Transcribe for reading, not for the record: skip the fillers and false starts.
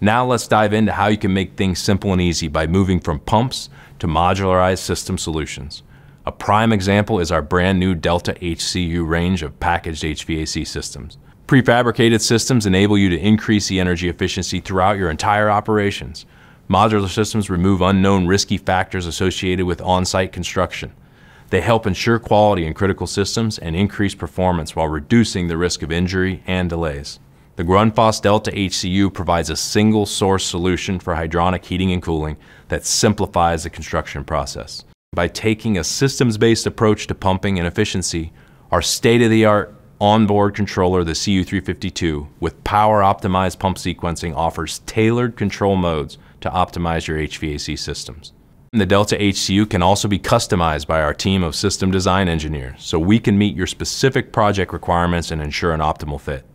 Now let's dive into how you can make things simple and easy by moving from pumps to modularized system solutions. A prime example is our brand new Delta HCU range of packaged HVAC systems. Prefabricated systems enable you to increase the energy efficiency throughout your entire operations. Modular systems remove unknown risky factors associated with on-site construction. They help ensure quality in critical systems and increase performance while reducing the risk of injury and delays. The Grundfos Delta HCU provides a single source solution for hydronic heating and cooling that simplifies the construction process. By taking a systems-based approach to pumping and efficiency, our state-of-the-art onboard controller, the CU352, with power-optimized pump sequencing offers tailored control modes to optimize your HVAC systems. The Delta HCU can also be customized by our team of system design engineers, so we can meet your specific project requirements and ensure an optimal fit.